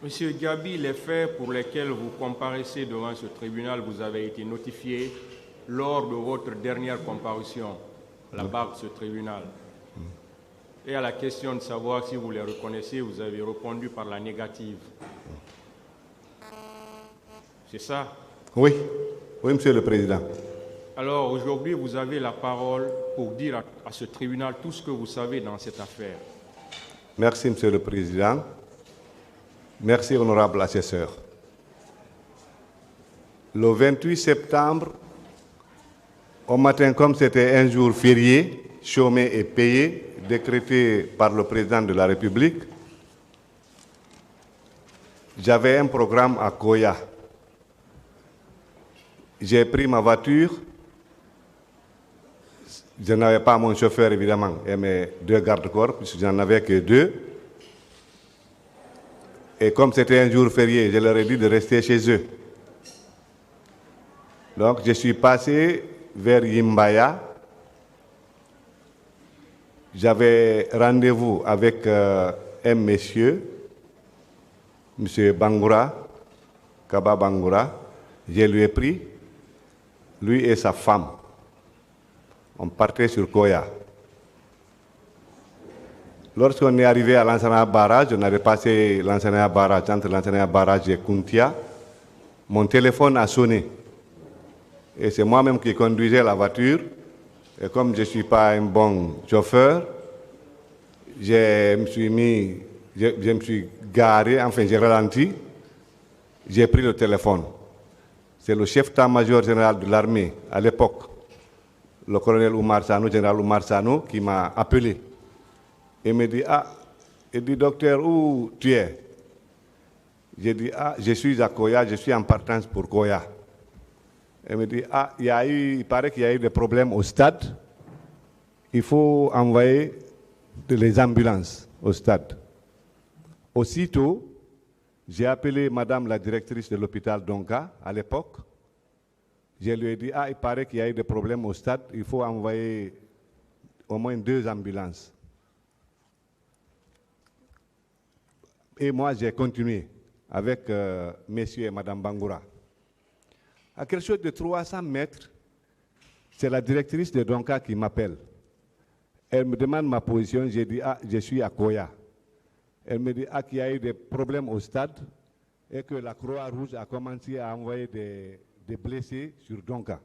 Monsieur Gabi, les faits pour lesquels vous comparaissez devant ce tribunal vous avez été notifiés lors de votre dernière comparution à la barre de ce tribunal. Et à la question de savoir si vous les reconnaissez, vous avez répondu par la négative. C'est ça? Oui, oui, Monsieur le Président. Alors aujourd'hui, vous avez la parole pour dire à ce tribunal tout ce que vous savez dans cette affaire. Merci, Monsieur le Président. Merci, honorable assesseur. Le 28 septembre, au matin, comme c'était un jour férié, chômé et payé, décrété par le président de la République, j'avais un programme à Koya. J'ai pris ma voiture. Je n'avais pas mon chauffeur, évidemment, et mes deux gardes-corps, puisque je n'en avais que deux. Et comme c'était un jour férié, je leur ai dit de rester chez eux. Donc, je suis passé vers Yimbaya. J'avais rendez-vous avec un monsieur, M. Bangoura, Kaba Bangoura. Je lui ai pris, lui et sa femme. On partait sur Koya. Lorsqu'on est arrivé à l'Ansana Barrage, on avait passé l'Ansana Barrage, entre l'Ansana Barrage et Kuntia, mon téléphone a sonné. Et c'est moi-même qui conduisais la voiture. Et comme je ne suis pas un bon chauffeur, je me suis garé, enfin j'ai ralenti, j'ai pris le téléphone. C'est le chef d'état-major général de l'armée à l'époque, le colonel Oumar Sano, général Oumar Sano, qui m'a appelé. Il me dit, il dit, docteur, où tu es? J'ai dit, je suis à Koya, je suis en partance pour Koya. Il me dit, il paraît qu'il y a eu des problèmes au stade. Il faut envoyer les ambulances au stade. Aussitôt, j'ai appelé madame la directrice de l'hôpital Donka, à l'époque. Je lui ai dit, il paraît qu'il y a eu des problèmes au stade, il faut envoyer au moins 2 ambulances. Et moi, j'ai continué avec messieurs et madame Bangoura. À quelque chose de 300 mètres, c'est la directrice de Donka qui m'appelle. Elle me demande ma position, j'ai dit, je suis à Koya. Elle me dit, qu'il y a eu des problèmes au stade et que la Croix-Rouge a commencé à envoyer des blessés sur Donka.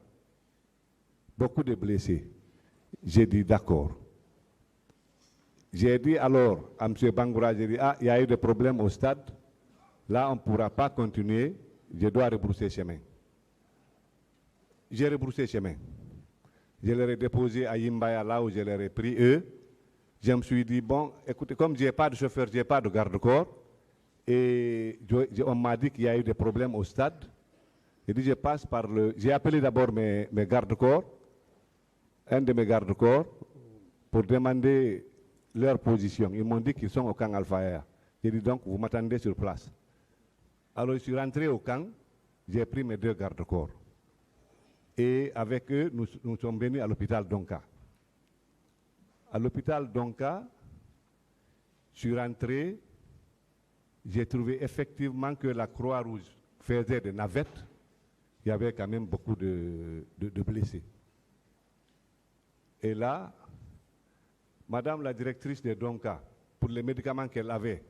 Beaucoup de blessés. J'ai dit, d'accord. J'ai dit alors à M. Bangoura, j'ai dit, il y a eu des problèmes au stade. Là, on ne pourra pas continuer. Je dois rebrousser chemin. J'ai rebroussé chemin. Je leur ai déposé à Yimbaya, là où je leur ai pris eux. Je me suis dit, bon, écoutez, comme je n'ai pas de chauffeur, je n'ai pas de garde-corps, et on m'a dit qu'il y a eu des problèmes au stade. J'ai dit, je passe par le... J'ai appelé d'abord mes garde-corps, un de mes garde-corps, pour demander leur position. Ils m'ont dit qu'ils sont au camp Alpha. J'ai dit, donc, vous m'attendez sur place. Alors, je suis rentré au camp, j'ai pris mes 2 garde-corps. Et avec eux, nous sommes venus à l'hôpital Donka. À l'hôpital Donka, je suis rentré, j'ai trouvé effectivement que la Croix-Rouge faisait des navettes. Il y avait quand même beaucoup de blessés. Et là, madame la directrice de Donka, pour les médicaments qu'elle avait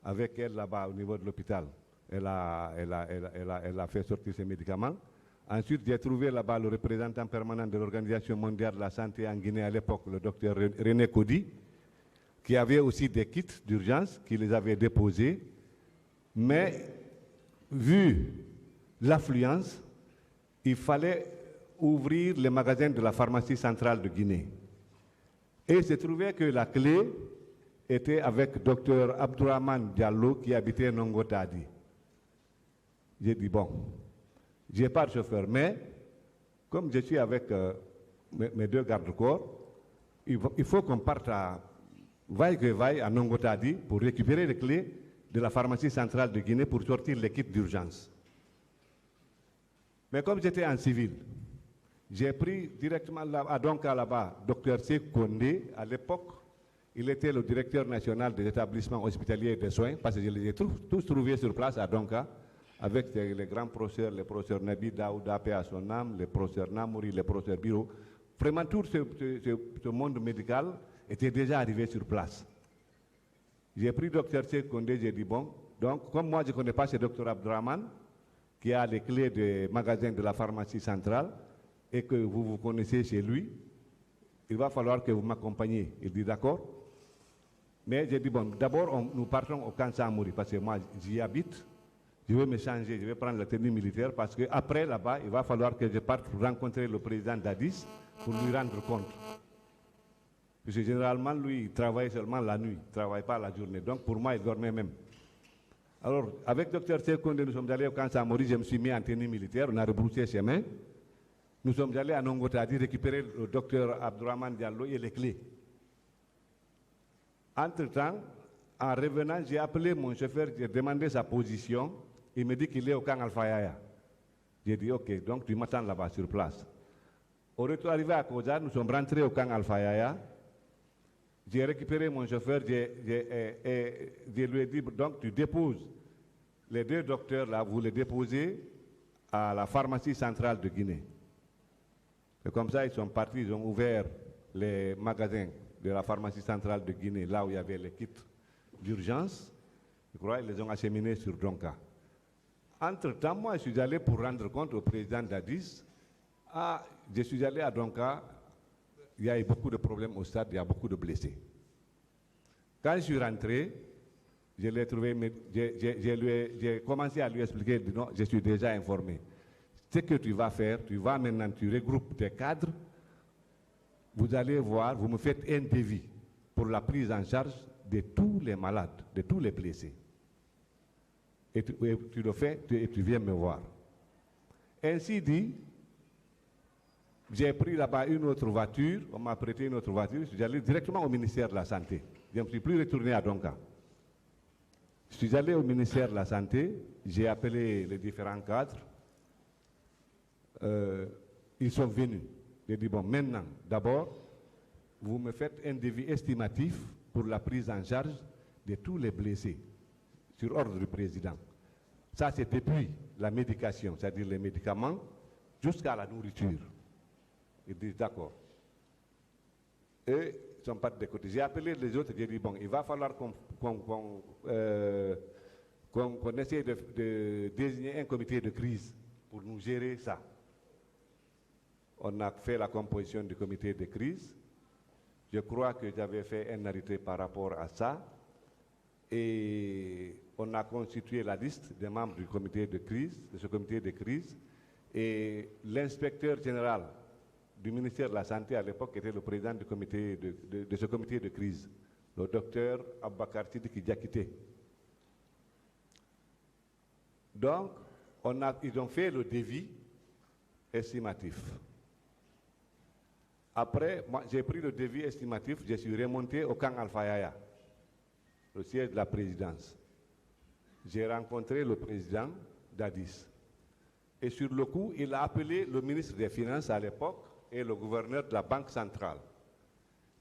avec elle là-bas au niveau de l'hôpital, elle a fait sortir ces médicaments. Ensuite, j'ai trouvé là-bas le représentant permanent de l'Organisation mondiale de la santé en Guinée à l'époque, le docteur René Kodi, qui avait aussi des kits d'urgence, qui les avait déposés. Mais, vu l'affluence, il fallait ouvrir les magasins de la pharmacie centrale de Guinée. Et il s'est trouvé que la clé était avec docteur Abdourahmane Diallo, qui habitait Nongotadi. J'ai dit, bon, je n'ai pas de chauffeur, mais comme je suis avec mes 2 garde-corps, il faut qu'on parte à vaille que vaille à Nongotadi pour récupérer les clés de la pharmacie centrale de Guinée pour sortir les kits d'urgence. Mais comme j'étais en civil, j'ai pris directement à Donka là-bas, docteur Sekou Kondé, à l'époque, Il était le directeur national des établissements hospitaliers de soins, parce que je les ai tous trouvés sur place à Donka, avec les grands professeurs, les professeurs Nabi Daouda, paix à son âme, les professeurs Namouri, les professeurs Biro. Vraiment, tout ce monde médical était déjà arrivé sur place. J'ai pris docteur Cheikh Kondé, j'ai dit bon, donc comme moi je ne connais pas ce docteur Abdraman, qui a les clés des magasins de la pharmacie centrale, et que vous vous connaissez chez lui, il va falloir que vous m'accompagniez. Il dit d'accord. Mais j'ai dit bon, d'abord nous partons au camp Samouri, parce que moi j'y habite, je vais me changer, je vais prendre la tenue militaire, parce qu'après là-bas, il va falloir que je parte pour rencontrer le président d'Addis pour lui rendre compte. Parce que généralement, lui, il travaille seulement la nuit, il ne travaille pas la journée. Donc pour moi, il dormait même. Alors, avec Dr Sekonde, nous sommes allés au camp Samouri, je me suis mis en tenue militaire, on a rebroussé chemin. Nous sommes allés à Nongotadi récupérer le docteur Abdourahmane Diallo et les clés. Entre-temps, en revenant, j'ai appelé mon chauffeur, j'ai demandé sa position. Il me dit qu'il est au camp Alfayaya. J'ai dit ok, donc tu m'attends là-bas sur place. Au retour arrivé à Koza, nous sommes rentrés au camp Alfayaya. J'ai récupéré mon chauffeur, je lui ai dit, donc tu déposes les deux docteurs là, vous les déposez à la pharmacie centrale de Guinée. Et comme ça, ils sont partis, ils ont ouvert les magasins de la pharmacie centrale de Guinée, là où il y avait les kits d'urgence. Je crois qu'ils les ont acheminés sur Donka. Entre-temps, moi, je suis allé pour rendre compte au président d'Addis. Je suis allé à Donka. Il y a eu beaucoup de problèmes au stade, il y a beaucoup de blessés. Quand je suis rentré, je l'ai trouvé, j'ai commencé à lui expliquer, non, je suis déjà informé. Ce que tu vas faire, tu vas maintenant, tu regroupes tes cadres, vous allez voir, vous me faites un devis pour la prise en charge de tous les malades, de tous les blessés. Et tu le fais et tu viens me voir. Ainsi dit, j'ai pris là-bas une autre voiture, on m'a prêté une autre voiture, je suis allé directement au ministère de la Santé. Je ne me suis plus retourné à Donka. Je suis allé au ministère de la Santé, j'ai appelé les différents cadres, ils sont venus. J'ai dit, bon, maintenant, d'abord, vous me faites un devis estimatif pour la prise en charge de tous les blessés, sur ordre du président. Ça, c'est depuis la médication, c'est-à-dire les médicaments, jusqu'à la nourriture. Ils disent d'accord. Et ils ne sont pas de côté. J'ai appelé les autres, j'ai dit, bon, il va falloir qu'on essaie de désigner un comité de crise pour nous gérer ça. On a fait la composition du comité de crise. Je crois que j'avais fait un arrêté par rapport à ça. Et on a constitué la liste des membres du comité de crise, de ce comité de crise. Et l'inspecteur général du ministère de la Santé à l'époque était le président du comité de ce comité de crise, le docteur Abakar Sidiki Diakité. Donc, ils ont fait le devis estimatif. Après, moi, j'ai pris le devis estimatif, je suis remonté au camp Alfayaya, le siège de la présidence. J'ai rencontré le président d'Addis. Et sur le coup, il a appelé le ministre des Finances à l'époque et le gouverneur de la Banque centrale.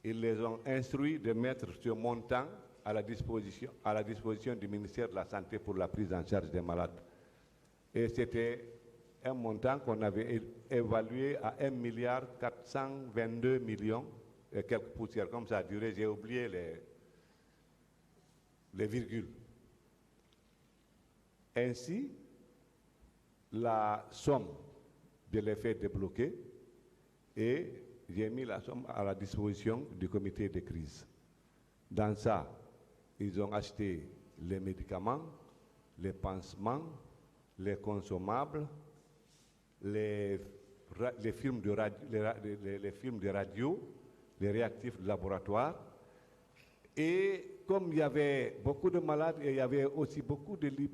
Ils les ont instruits de mettre ce montant à la disposition du ministère de la Santé pour la prise en charge des malades. Et c'était un montant qu'on avait évalué à 1,422 milliard et quelques poussières. Comme ça a duré, j'ai oublié les virgules. Ainsi, la somme, je l'ai fait débloquer et j'ai mis la somme à la disposition du comité de crise. Dans ça, ils ont acheté les médicaments, les pansements, les consommables, les films de radio, les réactifs de laboratoire. Et comme il y avait beaucoup de malades et il y avait aussi beaucoup de lits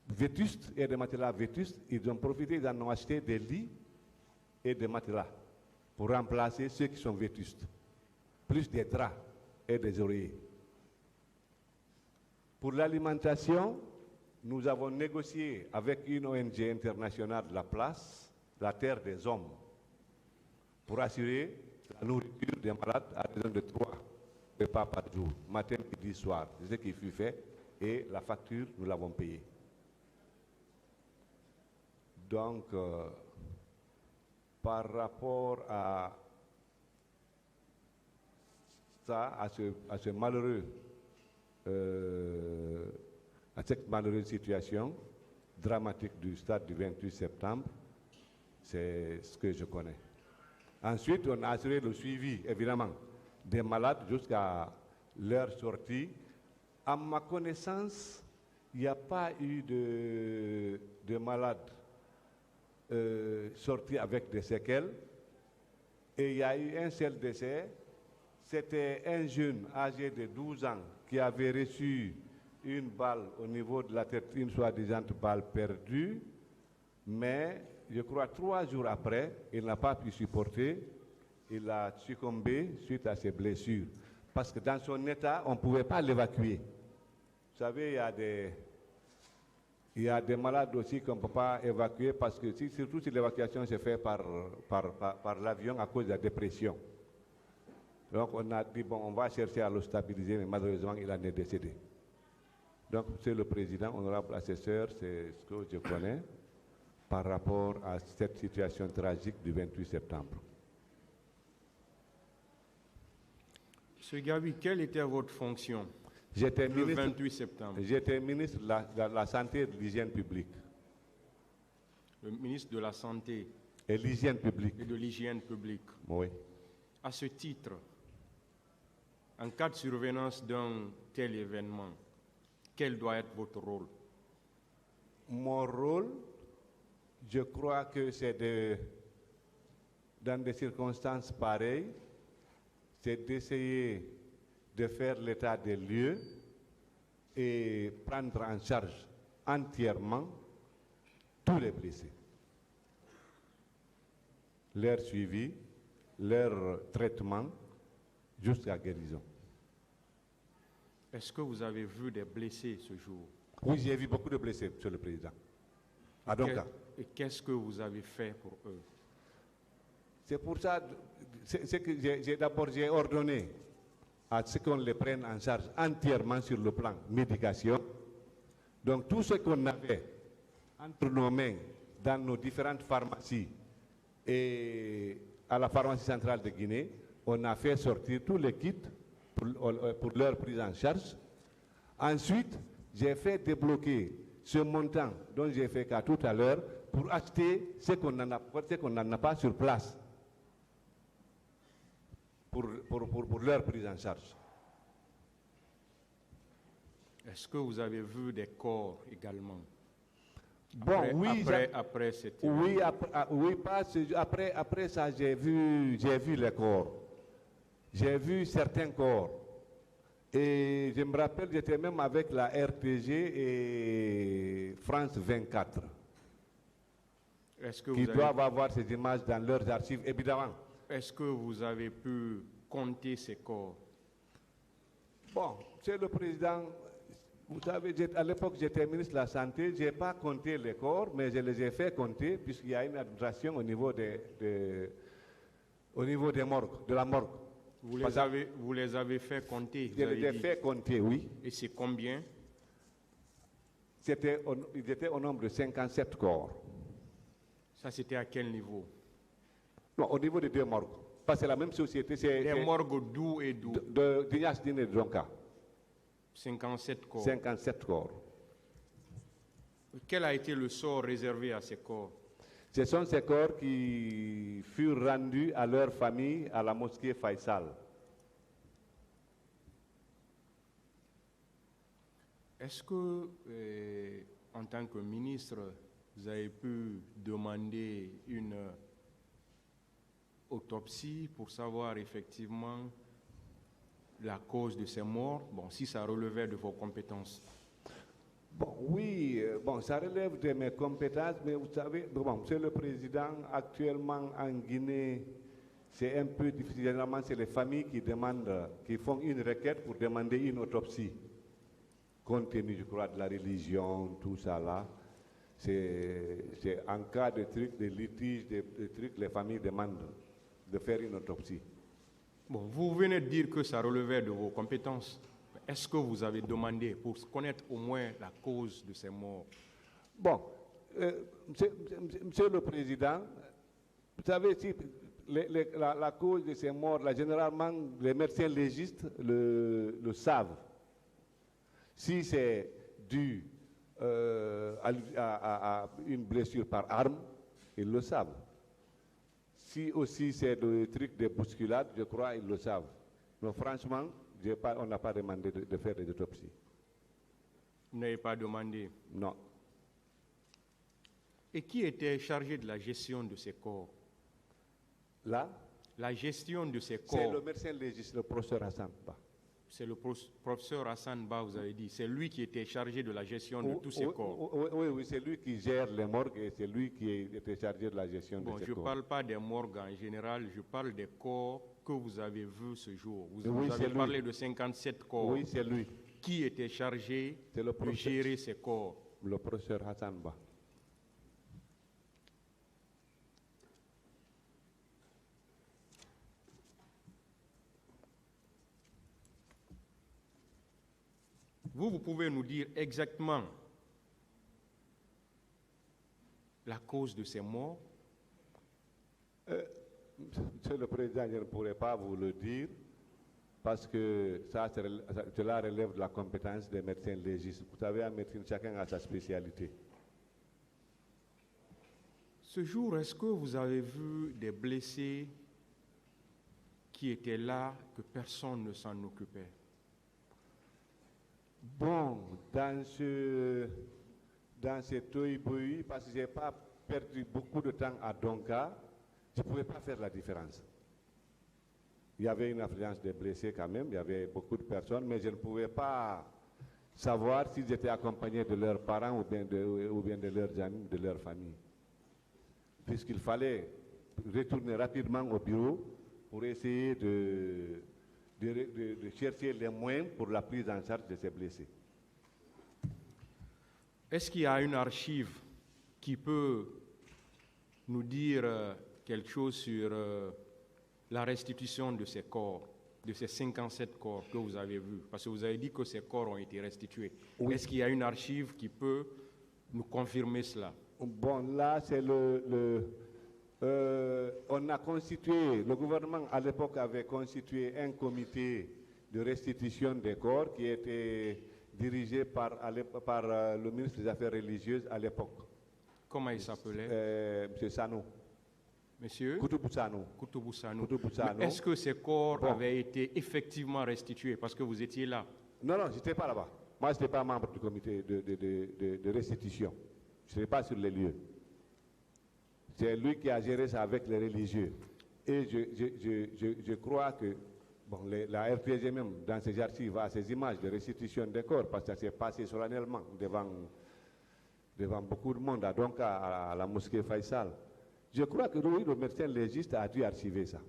vétustes et de matelas vétustes, ils ont profité, ils en ont acheté des lits et des matelas pour remplacer ceux qui sont vétustes, plus des draps et des oreillers. Pour l'alimentation, nous avons négocié avec une ONG internationale de la place, la Terre des Hommes, pour assurer la nourriture des malades à raison de 3 repas par jour, matin, midi, soir. C'est ce qui fut fait et la facture, nous l'avons payée. Donc, par rapport à ça, à ce malheureux, à cette malheureuse situation dramatique du stade du 28 septembre, c'est ce que je connais. Ensuite, on a assuré le suivi, évidemment, des malades jusqu'à leur sortie. À ma connaissance, il n'y a pas eu de malades sortis avec des séquelles. Et il y a eu un seul décès. C'était un jeune âgé de 12 ans qui avait reçu une balle au niveau de la tête, une soi-disant balle perdue. Mais je crois 3 jours après, il n'a pas pu supporter. Il a succombé suite à ses blessures. Parce que dans son état, on ne pouvait pas l'évacuer. Vous savez, il y a des malades aussi qu'on ne peut pas évacuer parce que surtout si l'évacuation se fait par l'avion à cause de la dépression. Donc on a dit, bon, on va chercher à le stabiliser, mais malheureusement, il en est décédé. Donc c'est le président, honorable assesseur, c'est ce que je connais par rapport à cette situation tragique du 28 septembre. Monsieur Gabi, quelle était votre fonction le 28 septembre? J'étais ministre de la Santé et de l'Hygiène publique. Le ministre de la Santé et l'Hygiène publique. Et de l'Hygiène publique. Oui. À ce titre, en cas de survenance d'un tel événement, quel doit être votre rôle? Mon rôle, je crois que c'est dans des circonstances pareilles, c'est d'essayer de faire l'état des lieux et prendre en charge entièrement tous les blessés. Leur suivi, leur traitement jusqu'à guérison. Est-ce que vous avez vu des blessés ce jour? Oui, j'ai vu beaucoup de blessés, Monsieur le Président. Et qu'est-ce que vous avez fait pour eux? C'est pour ça que j'ai ordonné à ce qu'on les prenne en charge entièrement sur le plan médication. Donc tout ce qu'on avait entre nos mains dans nos différentes pharmacies et à la pharmacie centrale de Guinée, on a fait sortir tous les kits pour leur prise en charge. Ensuite, j'ai fait débloquer ce montant dont j'ai fait cas tout à l'heure pour acheter ce qu'on n'en a pas sur place pour leur prise en charge. Est-ce que vous avez vu des corps également? Bon, après cette... Oui, après ça, j'ai vu les corps. J'ai vu certains corps. Et je me rappelle, j'étais même avec la RTG et France 24. Qui doivent avoir ces images dans leurs archives, évidemment. Est-ce que vous avez pu compter ces corps? Bon, c'est le président. Vous savez, à l'époque, j'étais ministre de la Santé. Je n'ai pas compté les corps, mais je les ai fait compter, puisqu'il y a une administration au niveau des morgues, de la morgue. Vous les avez fait compter? Je les ai fait compter, oui. Et c'est combien? Ils étaient au nombre de 57 corps. Ça, c'était à quel niveau? Non, au niveau des deux morgues. Parce que c'est la même société. Les morgues d'où et d'où? De Dias Dine et de Djonka. 57 corps. 57 corps. Quel a été le sort réservé à ces corps? Ce sont ces corps qui furent rendus à leur famille à la mosquée Faisal. Est-ce que, en tant que ministre, vous avez pu demander une autopsie pour savoir effectivement la cause de ces morts, bon, si ça relevait de vos compétences? Bon, oui, ça relève de mes compétences, mais vous savez, monsieur le Président, actuellement en Guinée, c'est un peu difficile. Généralement, c'est les familles qui font une requête pour demander une autopsie. Compte tenu, je crois, de la religion, tout ça là. C'est en cas de trucs, de litiges, de trucs, les familles demandent de faire une autopsie. Bon, vous venez de dire que ça relevait de vos compétences. Est-ce que vous avez demandé pour connaître au moins la cause de ces morts? Bon, Monsieur le Président, vous savez, si la cause de ces morts, là, généralement, les médecins légistes le savent. Si c'est dû à une blessure par arme, ils le savent. Si aussi c'est des trucs de bousculade, je crois qu'ils le savent. Mais franchement, on n'a pas demandé de faire des autopsies. Vous n'avez pas demandé? Non. Et qui était chargé de la gestion de ces corps? Là, la gestion de ces corps. C'est le médecin légiste, le professeur Hassan Ba. C'est le professeur Hassan Ba, vous avez dit. C'est lui qui était chargé de la gestion de tous ces corps. Oui, c'est lui qui gère les morgues et c'est lui qui était chargé de la gestion de ces corps. Je ne parle pas des morgues en général, je parle des corps que vous avez vus ce jour. Vous avez parlé de 57 corps. Oui, c'est lui. Qui était chargé de gérer ces corps? Le professeur Hassan Ba. Vous pouvez nous dire exactement la cause de ces morts? Monsieur le Président, je ne pourrais pas vous le dire parce que cela relève de la compétence des médecins légistes. Vous savez, en médecine, chacun a sa spécialité. Ce jour, est-ce que vous avez vu des blessés qui étaient là, que personne ne s'en occupait? Bon, dans ce toy-boy, parce que je n'ai pas perdu beaucoup de temps à Donka, je ne pouvais pas faire la différence. Il y avait une affluence de blessés quand même, il y avait beaucoup de personnes, mais je ne pouvais pas savoir s'ils étaient accompagnés de leurs parents ou bien de leurs amis, de leur famille. Puisqu'il fallait retourner rapidement au bureau pour essayer de chercher les moyens pour la prise en charge de ces blessés. Est-ce qu'il y a une archive qui peut nous dire quelque chose sur la restitution de ces corps, de ces 57 corps que vous avez vus? Parce que vous avez dit que ces corps ont été restitués. Oui. Est-ce qu'il y a une archive qui peut nous confirmer cela? Bon, là, c'est on a constitué, le gouvernement à l'époque avait constitué un comité de restitution des corps qui était dirigé par le ministre des Affaires religieuses à l'époque. Comment il s'appelait? M. Sanou. Monsieur Koutoubou Sanou. Est-ce que ces corps avaient été effectivement restitués parce que vous étiez là? Non, je n'étais pas là-bas. Moi, je n'étais pas membre du comité de restitution. Je n'étais pas sur les lieux. C'est lui qui a géré ça avec les religieux. Et je crois que la RTG même, dans ses archives, a ces images de restitution des corps, parce que ça s'est passé solennellement devant beaucoup de monde, donc à la mosquée Faisal. Je crois que oui, le médecin légiste a dû archiver ça.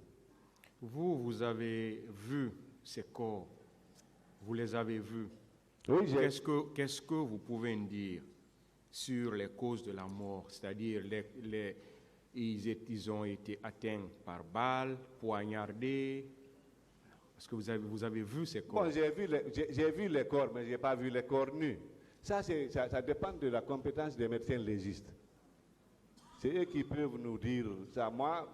Vous avez vu ces corps, vous les avez vus. Oui, qu'est-ce que vous pouvez nous dire sur les causes de la mort, c'est-à-dire ils ont été atteints par balles, poignardés? Est-ce que vous avez vu ces corps? Bon, j'ai vu les corps, mais je n'ai pas vu les corps nus. Ça dépend de la compétence des médecins légistes. C'est eux qui peuvent nous dire ça. Moi,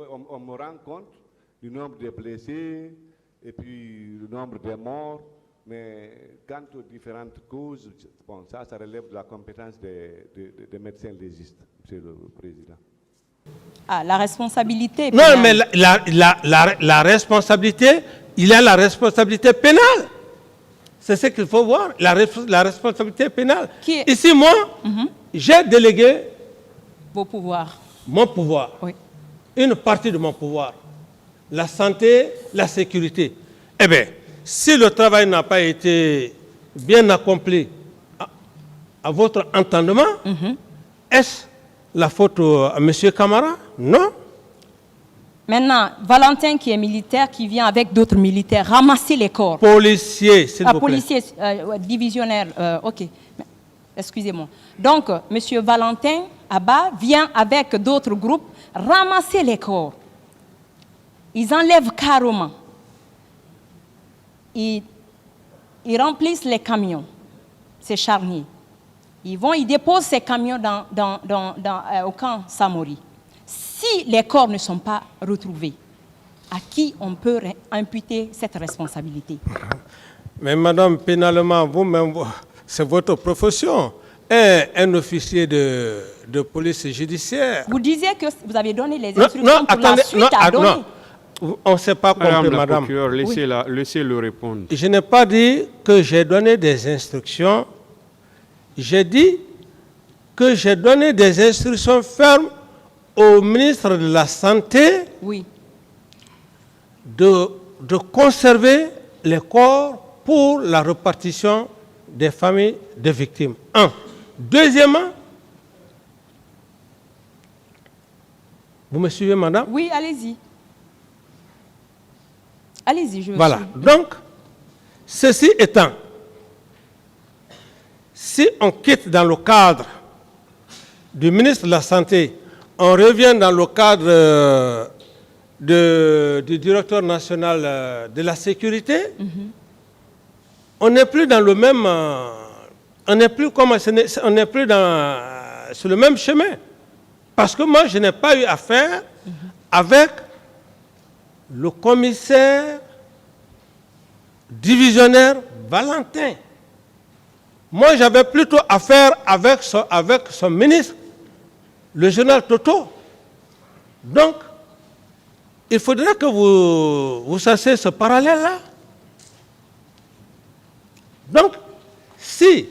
on me rend compte du nombre de blessés et puis le nombre de morts. Mais quant aux différentes causes, bon, ça relève de la compétence des médecins légistes, Monsieur le Président. Ah, la responsabilité pénale. Non, mais la responsabilité, il y a la responsabilité pénale. C'est ce qu'il faut voir, la responsabilité pénale. Ici, moi, j'ai délégué vos pouvoirs. Mon pouvoir. Oui. Une partie de mon pouvoir. La santé, la sécurité. Eh bien, si le travail n'a pas été bien accompli à votre entendement, est-ce la faute à M. Camara? Non. Maintenant, Valentin qui est militaire, qui vient avec d'autres militaires, ramasser les corps. Policier, s'il vous plaît. Policier, divisionnaire, ok. Excusez-moi. Donc, M. Valentin Abba vient avec d'autres groupes ramasser les corps. Ils enlèvent carrément. Ils remplissent les camions, ces charniers. Ils déposent ces camions au camp Samori. Si les corps ne sont pas retrouvés, à qui on peut imputer cette responsabilité? Mais madame, pénalement, vous-même, c'est votre profession. Un officier de police judiciaire. Vous disiez que vous avez donné les instructions pour la suite à donner. Non. On ne s'est pas compris, madame. Laissez-le répondre. Je n'ai pas dit que j'ai donné des instructions. J'ai dit que j'ai donné des instructions fermes au ministre de la Santé de conserver les corps pour la répartition des familles de victimes. Un. Deuxièmement, vous me suivez, madame? Oui, allez-y. Allez-y, je vous Voilà. suis. Donc, ceci étant, si on quitte dans le cadre du ministre de la Santé, on revient dans le cadre du directeur national de la sécurité, on n'est plus dans le même... on n'est plus sur le même chemin. Parce que moi, je n'ai pas eu affaire avec le commissaire divisionnaire Valentin. Moi, j'avais plutôt affaire avec son ministre, le général Toto. Donc, il faudrait que vous sachiez ce parallèle-là. Donc, si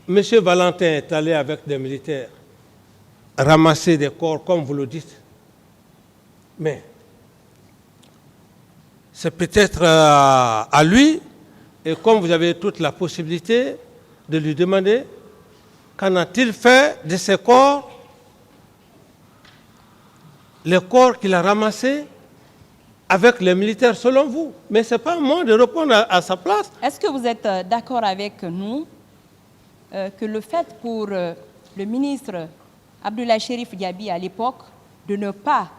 M. Valentin est allé avec des militaires ramasser des corps, comme vous le dites, mais c'est peut-être à lui, et comme vous avez toute la possibilité de lui demander, qu'en a-t-il fait de ces corps, les corps qu'il a ramassés avec les militaires, selon vous? Mais ce n'est pas à moi de répondre à sa place. Est-ce que vous êtes d'accord avec nous que le fait pour le ministre Abdoulaye Chérif Diaby à l'époque de ne pas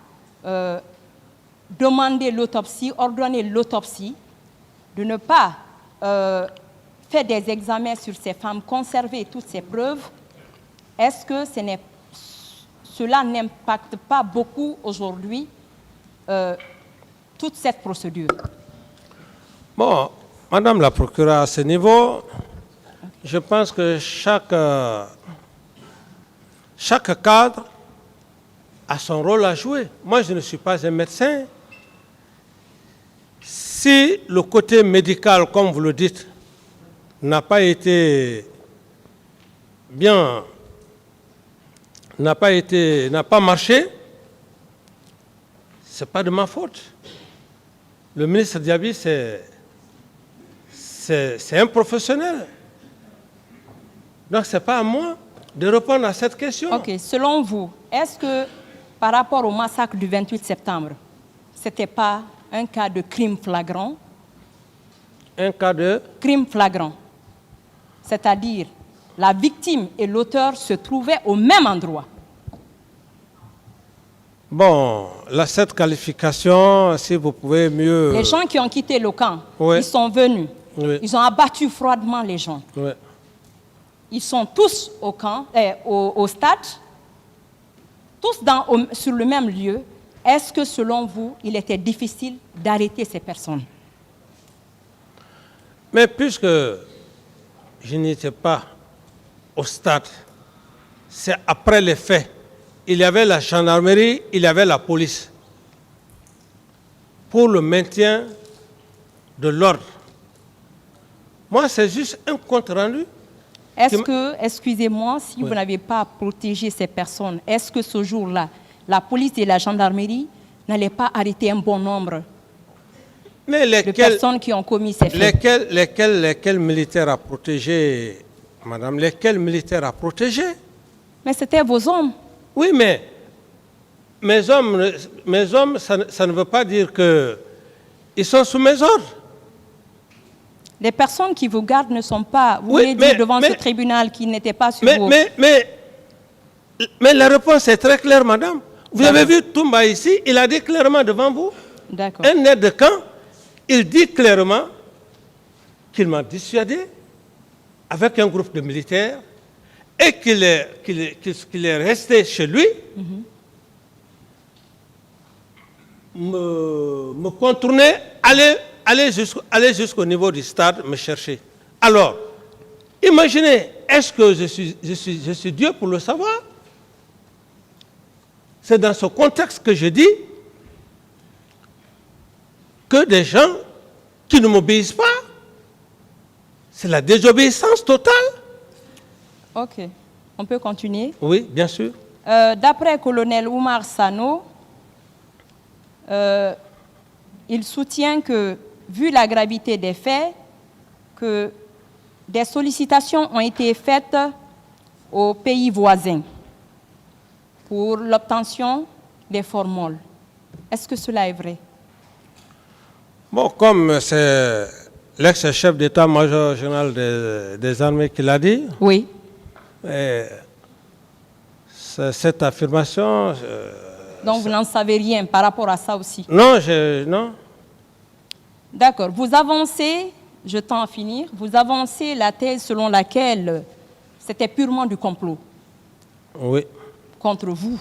demander l'autopsie, ordonner l'autopsie, de ne pas faire des examens sur ces femmes, conserver toutes ces preuves, est-ce que cela n'impacte pas beaucoup aujourd'hui toute cette procédure? Bon, madame la procureure, à ce niveau, je pense que chaque cadre a son rôle à jouer. Moi, je ne suis pas un médecin. Si le côté médical, comme vous le dites, n'a pas marché, ce n'est pas de ma faute. Le ministre Diaby, c'est un professionnel. Donc, ce n'est pas à moi de répondre à cette question. Ok, selon vous, est-ce que par rapport au massacre du 28 septembre, ce n'était pas un cas de crime flagrant? Un cas de crime flagrant. C'est-à-dire, la victime et l'auteur se trouvaient au même endroit. Bon, cette qualification, si vous pouvez mieux... Les gens qui ont quitté le camp, Oui. ils sont venus. Oui. Ils ont abattu froidement les gens. Oui. Ils sont tous au camp, au stade, tous sur le même lieu. Est-ce que, selon vous, il était difficile d'arrêter ces personnes? Mais puisque je n'étais pas au stade, c'est après les faits. Il y avait la gendarmerie, il y avait la police pour le maintien de l'ordre. Moi, c'est juste un compte rendu. Est-ce que, excusez-moi, si vous n'avez pas protégé ces personnes, est-ce que ce jour-là, la police et la gendarmerie n'allaient pas arrêter un bon nombre de personnes qui ont commis ces faits? Lesquels militaires a protégé, madame? Lesquels militaires a protégé? Mais c'était vos hommes. Oui, mais mes hommes, ça ne veut pas dire qu'ils sont sous mes ordres. Les personnes qui vous gardent ne sont pas, vous voulez dire devant ce tribunal qu'ils n'étaient pas sur vous. Mais la réponse est très claire, madame. Vous avez vu Toumba ici, il a dit clairement devant vous, D'accord. un aide de camp, il dit clairement qu'il m'a dissuadé avec un groupe de militaires et qu'il est resté chez lui, me contourner, aller jusqu'au niveau du stade, me chercher. Alors, imaginez, est-ce que je suis Dieu pour le savoir? C'est dans ce contexte que je dis que des gens qui ne m'obéissent pas, c'est la désobéissance totale. Ok. On peut continuer. Oui, bien sûr. D'après colonel Oumar Sano, il soutient que, vu la gravité des faits, que des sollicitations ont été faites aux pays voisins pour l'obtention des formules. Est-ce que cela est vrai? Bon, comme c'est l'ex-chef d'état-major général des armées qui l'a dit, Oui. cette affirmation... Donc vous n'en savez rien par rapport à ça aussi? Non, non. D'accord. Vous avancez, je tends à finir, vous avancez la thèse selon laquelle c'était purement du complot. Oui. Contre vous.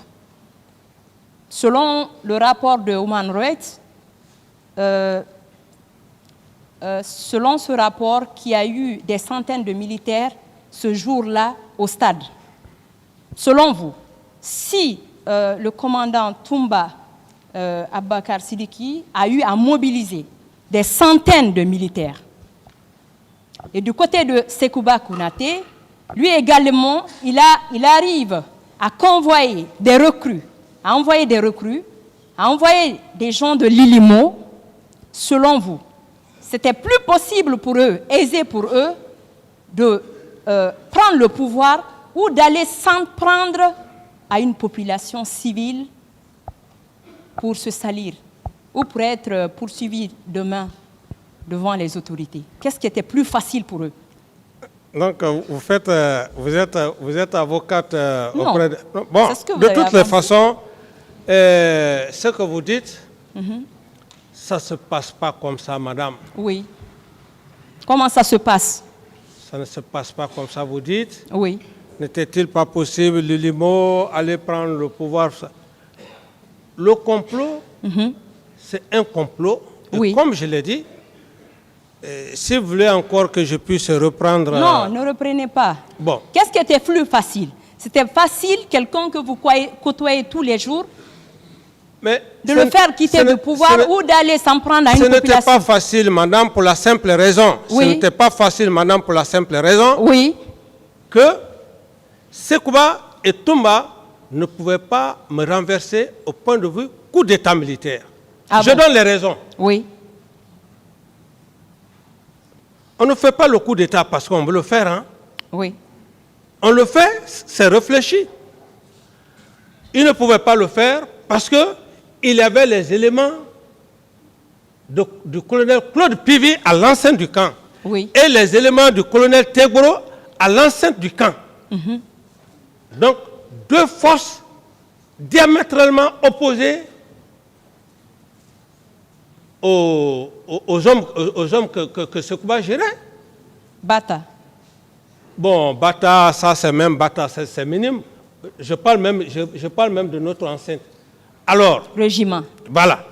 Selon le rapport de Human Rights, selon ce rapport, qu'il y a eu des centaines de militaires ce jour-là au stade. Selon vous, si le commandant Toumba Abakar Sidiki a eu à mobiliser des centaines de militaires, et du côté de Sekouba Kounaté, lui également, il arrive à convoyer des recrues, à envoyer des gens de l'Ilimo, selon vous, c'était plus possible pour eux, aisé pour eux, de prendre le pouvoir ou d'aller s'en prendre à une population civile pour se salir ou pour être poursuivis demain devant les autorités? Qu'est-ce qui était plus facile pour eux? Donc, vous êtes avocate Non, auprès de... Bon, c'est ce que vous de avez toutes les avancé. façons, ce que vous dites, ça ne se passe pas comme ça, madame. Oui. Comment ça se passe? Ça ne se passe pas comme ça, vous dites. Oui. N'était-il pas possible, l'Ilimo, aller prendre le pouvoir? Le complot, c'est un complot. Et Oui. comme je l'ai dit, si vous voulez encore que je puisse reprendre... Non, ne reprenez pas. Bon. Qu'est-ce qui était plus facile? C'était facile, quelqu'un que vous côtoyez tous les jours, Mais de le faire quitter le pouvoir ou d'aller s'en prendre à une Ce n'était population? pas facile, madame, pour la simple raison. Oui. Ce n'était pas facile, madame, pour la simple raison Oui. que Sekouba et Toumba ne pouvaient pas me renverser au point de vue coup d'État militaire. Ah Je bon? donne les raisons. Oui. On ne fait pas le coup d'État parce qu'on veut le faire. Hein. Oui. On le fait, c'est réfléchi. Ils ne pouvaient pas le faire parce qu'il y avait les éléments du colonel Claude Pivi à l'enceinte du camp. Oui. Et les éléments du colonel Tegboro à l'enceinte du camp. Donc, deux forces diamétralement opposées aux hommes que Sekouba gérait. Bata. Bon, Bata, ça c'est même Bata, c'est minime. Je parle même de notre enceinte. Alors, Régiment. voilà.